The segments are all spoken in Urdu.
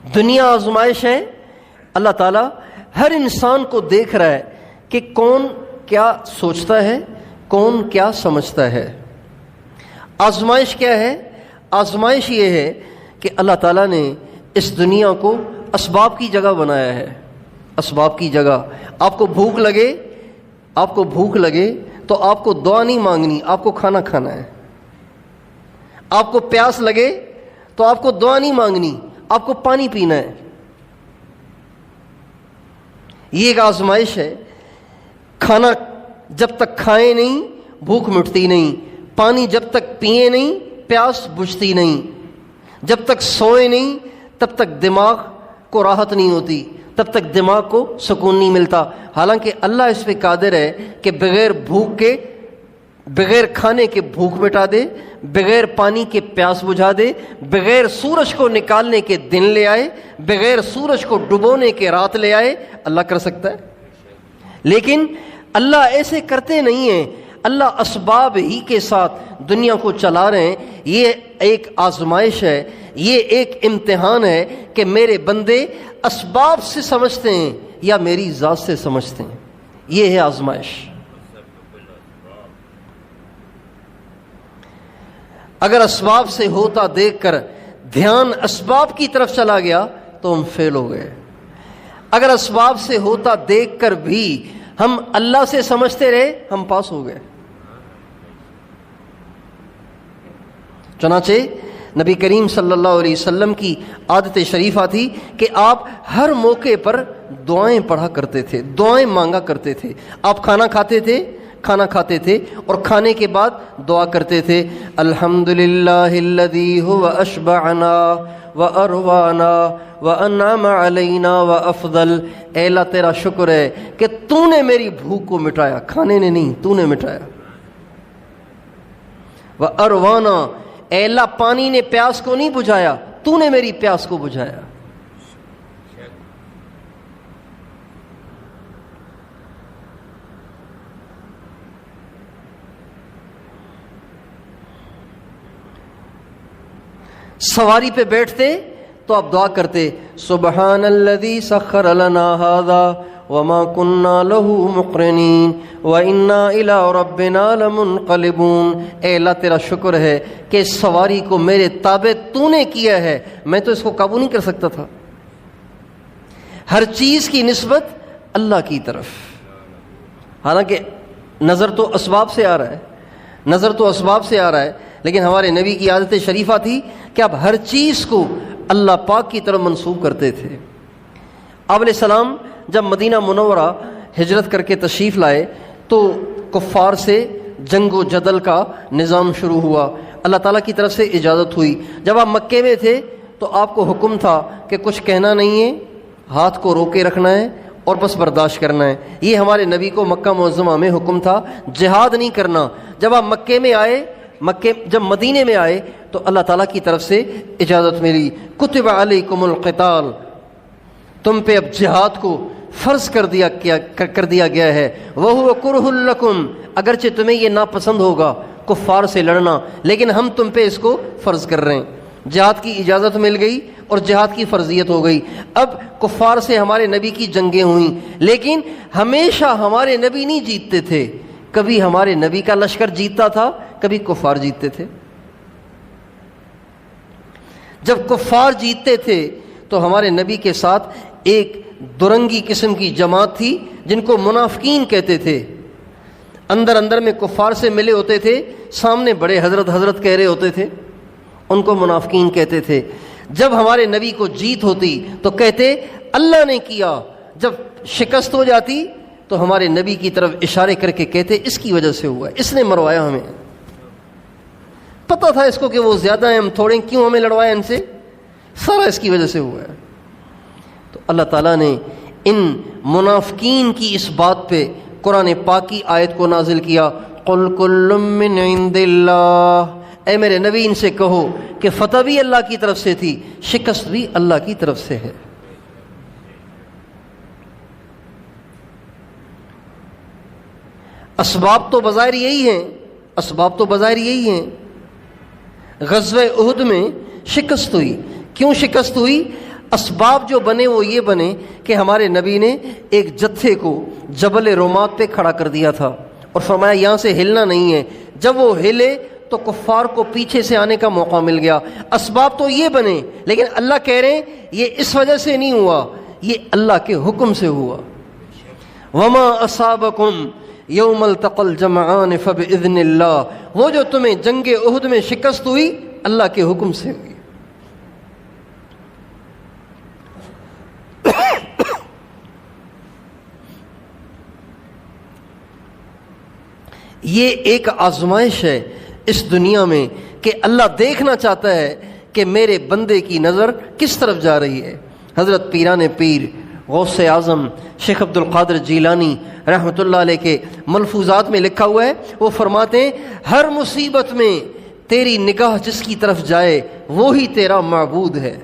دنیا آزمائش ہے. اللہ تعالیٰ ہر انسان کو دیکھ رہا ہے کہ کون کیا سوچتا ہے, کون کیا سمجھتا ہے. آزمائش کیا ہے؟ آزمائش یہ ہے کہ اللہ تعالیٰ نے اس دنیا کو اسباب کی جگہ بنایا ہے. اسباب کی جگہ. آپ کو بھوک لگے تو آپ کو دعا نہیں مانگنی, آپ کو کھانا کھانا ہے. آپ کو پیاس لگے تو آپ کو دعا نہیں مانگنی, آپ کو پانی پینا ہے. یہ ایک آزمائش ہے. کھانا جب تک کھائیں نہیں بھوک مٹتی نہیں, پانی جب تک پئیں نہیں پیاس بجھتی نہیں, جب تک سوئیں نہیں تب تک دماغ کو راحت نہیں ہوتی, تب تک دماغ کو سکون نہیں ملتا. حالانکہ اللہ اس پہ قادر ہے کہ بغیر کھانے کے بھوک مٹا دے, بغیر پانی کے پیاس بجھا دے, بغیر سورج کو نکالنے کے دن لے آئے, بغیر سورج کو ڈبونے کے رات لے آئے. اللہ کر سکتا ہے. لیکن اللہ ایسے کرتے نہیں ہیں. اللہ اسباب ہی کے ساتھ دنیا کو چلا رہے ہیں. یہ ایک آزمائش ہے, یہ ایک امتحان ہے کہ میرے بندے اسباب سے سمجھتے ہیں یا میری ذات سے سمجھتے ہیں. یہ ہے آزمائش. اگر اسباب سے ہوتا دیکھ کر دھیان اسباب کی طرف چلا گیا تو ہم فیل ہو گئے. اگر اسباب سے ہوتا دیکھ کر بھی ہم اللہ سے سمجھتے رہے ہم پاس ہو گئے. چنانچہ نبی کریم صلی اللہ علیہ وسلم کی عادت شریفہ تھی کہ آپ ہر موقع پر دعائیں پڑھا کرتے تھے, دعائیں مانگا کرتے تھے. آپ کھانا کھاتے تھے اور کھانے کے بعد دعا کرتے تھے, الحمدللہ الذی هو اشبعنا واروانا وانعم علینا وافضل. اے اللہ تیرا شکر ہے کہ تو نے میری بھوک کو مٹایا, کھانے نے نہیں, تو نے مٹایا. واروانا, اے اللہ پانی نے پیاس کو نہیں بجھایا, تو نے میری پیاس کو بجھایا. سواری پہ بیٹھتے تو آپ دعا کرتے, سبحان الذی سخر لنا ھذا وما كنا له مقرنین وانا الی ربنا لمنقلبون. اے اللہ تیرا شکر ہے کہ اس سواری کو میرے تابع تو نے کیا ہے, میں تو اس کو قابو نہیں کر سکتا تھا. ہر چیز کی نسبت اللہ کی طرف. حالانکہ نظر تو اسباب سے آ رہا ہے, لیکن ہمارے نبی کی عادت شریفہ تھی کہ آپ ہر چیز کو اللہ پاک کی طرف منسوب کرتے تھے. آپ علیہ السلام جب مدینہ منورہ ہجرت کر کے تشریف لائے تو کفار سے جنگ و جدل کا نظام شروع ہوا. اللہ تعالیٰ کی طرف سے اجازت ہوئی. جب آپ مکے میں تھے تو آپ کو حکم تھا کہ کچھ کہنا نہیں ہے, ہاتھ کو روکے رکھنا ہے اور بس برداشت کرنا ہے. یہ ہمارے نبی کو مکہ معظمہ میں حکم تھا, جہاد نہیں کرنا. جب آپ جب مدینے میں آئے تو اللہ تعالیٰ کی طرف سے اجازت ملی, کتب علیکم القتال, تم پہ اب جہاد کو فرض کر دیا گیا ہے. وَهُوَ كُرْهٌ لَكُمْ, اگرچہ تمہیں یہ ناپسند ہوگا کفار سے لڑنا, لیکن ہم تم پہ اس کو فرض کر رہے ہیں. جہاد کی اجازت مل گئی اور جہاد کی فرضیت ہو گئی. اب کفار سے ہمارے نبی کی جنگیں ہوئیں, لیکن ہمیشہ ہمارے نبی نہیں جیتتے تھے. کبھی ہمارے نبی کا لشکر جیتتا تھا, کبھی کفار جیتتے تھے. جب کفار جیتتے تھے تو ہمارے نبی کے ساتھ ایک درنگی قسم کی جماعت تھی جن کو منافقین کہتے تھے. اندر میں کفار سے ملے ہوتے تھے, سامنے بڑے حضرت کہہ رہے ہوتے تھے, ان کو منافقین کہتے تھے. جب ہمارے نبی کو جیت ہوتی تو کہتے اللہ نے کیا. جب شکست ہو جاتی تو ہمارے نبی کی طرف اشارے کر کے کہتے اس کی وجہ سے ہوا ہے, اس نے مروایا ہمیں. پتہ تھا اس کو کہ وہ زیادہ ہیں, ہم تھوڑے, کیوں ہمیں لڑوایا ان سے, سارا اس کی وجہ سے ہوا ہے. تو اللہ تعالیٰ نے ان منافقین کی اس بات پہ قرآن پاک کی آیت کو نازل کیا, قل کل من عند اللہ. اے میرے نبی ان سے کہو کہ فتح بھی اللہ کی طرف سے تھی, شکست بھی اللہ کی طرف سے ہے. اسباب تو بظاہر یہی ہیں. غزوہ احد میں شکست ہوئی. کیوں شکست ہوئی؟ اسباب جو بنے وہ یہ بنے کہ ہمارے نبی نے ایک جتھے کو جبل رومات پہ کھڑا کر دیا تھا اور فرمایا یہاں سے ہلنا نہیں ہے. جب وہ ہلے تو کفار کو پیچھے سے آنے کا موقع مل گیا. اسباب تو یہ بنے، لیکن اللہ کہہ رہے ہیں یہ اس وجہ سے نہیں ہوا، یہ اللہ کے حکم سے ہوا. وما اصابکم یوم التقى الجمعان فباذن اللہ، وہ جو تمہیں جنگ احد میں شکست ہوئی اللہ کے حکم سے ہوئی. یہ ایک آزمائش ہے اس دنیا میں کہ اللہ دیکھنا چاہتا ہے کہ میرے بندے کی نظر کس طرف جا رہی ہے. حضرت پیران پیر غوث اعظم شیخ عبد القادر جیلانی رحمۃ اللہ علیہ کے ملفوظات میں لکھا ہوا ہے، وہ فرماتے ہیں ہر مصیبت میں تیری نگاہ جس کی طرف جائے وہی تیرا معبود ہے.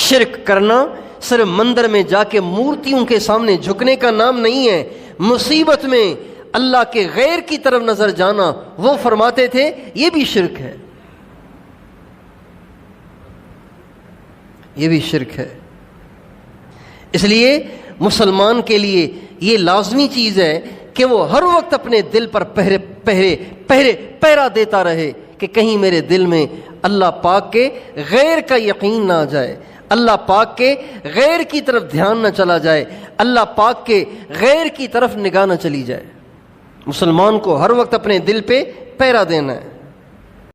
شرک کرنا صرف مندر میں جا کے مورتیوں کے سامنے جھکنے کا نام نہیں ہے. مصیبت میں اللہ کے غیر کی طرف نظر جانا، وہ فرماتے تھے یہ بھی شرک ہے، یہ بھی شرک ہے. اس لیے مسلمان کے لیے یہ لازمی چیز ہے کہ وہ ہر وقت اپنے دل پر پہرا دیتا رہے کہ کہیں میرے دل میں اللہ پاک کے غیر کا یقین نہ آ جائے، اللہ پاک کے غیر کی طرف دھیان نہ چلا جائے، اللہ پاک کے غیر کی طرف نگاہ نہ چلی جائے. مسلمان کو ہر وقت اپنے دل پہ پہرا دینا ہے.